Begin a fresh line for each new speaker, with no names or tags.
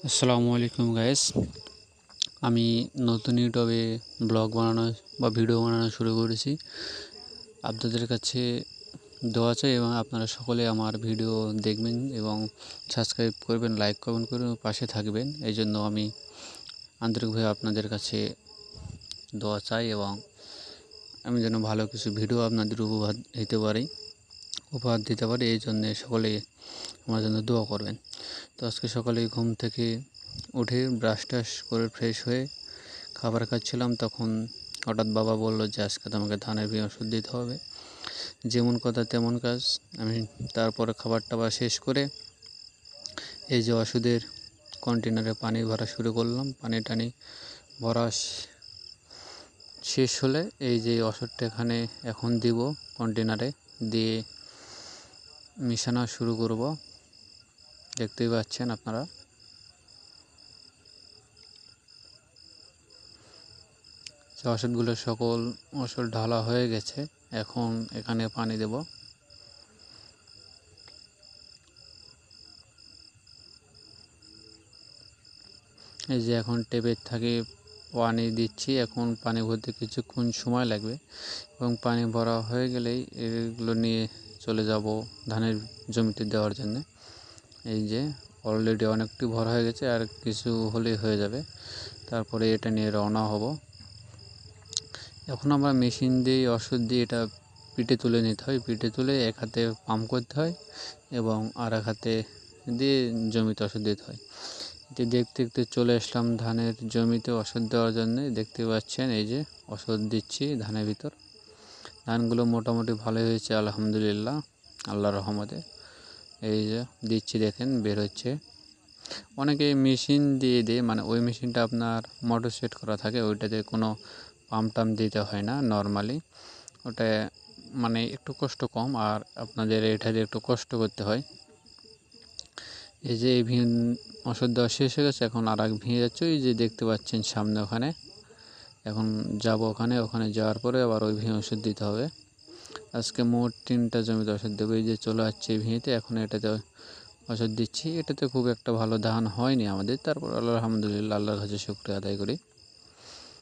আসসালামু আলাইকুম গাইস। আমি নতুন ইউটিউবে ব্লগ বানানো বা ভিডিও বানানো শুরু করেছি। আপনাদের কাছে দোয়া চাই এবং আপনারা সকলে আমার ভিডিও দেখবেন এবং সাবস্ক্রাইব করবেন, লাইক কমেন্ট করবেন এবং পাশে থাকবেন। এই জন্য আমি আন্তরিকভাবে আপনাদের কাছে দোয়া চাই এবং আমি যেন ভালো কিছু ভিডিও আপনাদের উপহার দিতে পারি, এই জন্যে সকলে আমার জন্য দোয়া করবেন। তো আজকে সকালে ঘুম থেকে উঠে ব্রাশ টাশ করে ফ্রেশ হয়ে খাবার খাচ্ছিলাম, তখন হঠাৎ বাবা বলল যে আজকে তোমাকে ধানের বীজ ওষুধ দিতে হবে। যেমন কথা তেমন কাজ। আমি তারপরে খাবার টাবার শেষ করে এই যে ওষুধের কন্টেনারে পানি ভরা শুরু করলাম। পানি টানি ভরা শেষ হলে এই যে ওষুধটা এখানে এখন দিব, কন্টেনারে দিয়ে মিশানো শুরু করব। দেখতেই পাচ্ছেন আপনারা। ওষুধগুলো সকল ওষুধ ঢালা হয়ে গেছে, এখন এখানে পানি দেব। এই যে এখন টেপের থেকে পানি দিচ্ছি। এখন পানি ভরতে কিছুক্ষণ সময় লাগবে এবং পানি ভরা হয়ে গেলেই এগুলো নিয়ে চলে যাব ধানের জমিতে দেওয়ার জন্য। এই যে অলরেডি অনেকটি ভরা হয়ে গেছে, আর কিছু হলেই হয়ে যাবে। তারপরে এটা নিয়ে রওনা হব। এখন আমরা মেশিন দিয়ে ওষুধ দিয়ে এটা পিঠে তুলে নিতে হয়। পিঠে তুলে এক হাতে পাম্প করতে হয় এবং আর এক হাতে দিয়ে জমিতে ওষুধ দিতে হয়। যে দেখতে দেখতে চলে আসলাম ধানের জমিতে ওষুধ দেওয়ার জন্য। দেখতে পাচ্ছেন এই যে ওষুধ দিচ্ছি ধানের ভিতর। ধানগুলো মোটামুটি ভালোই হয়েছে আলহামদুলিল্লাহ, আল্লাহর রহমতে। এই যে দিচ্ছি, দেখেন বের হচ্ছে। অনেকে মেশিন দিয়ে দেয়, মানে ওই মেশিনটা আপনার মোটর সেট করা থাকে, ওইটাতে কোনো পাম্প টাম্প দিতে হয় না নর্মালি। ওটা মানে একটু কষ্ট কম, আর আপনাদের এটাতে একটু কষ্ট করতে হয়। এই যে এই ওষুধ দেওয়া শেষ হয়ে গেছে, এখন আর এক ভেঙে যাচ্ছে। ওই যে দেখতে পাচ্ছেন সামনে, ওখানে এখন যাব। ওখানে যাওয়ার পরে আবার ওই ভেঙে ওষুধ দিতে হবে। আজকে মোট 3টা জমিতে ওষুধ দেবো। এই যে চলে যাচ্ছে ভেঙেতে, এখন এটাতে ওষুধ দিচ্ছি। এটাতে খুব একটা ভালো ধান হয়নি আমাদের, তারপর আলহামদুলিল্লাহ, আল্লাহর কাছে শুকরিয়া আদায় করি।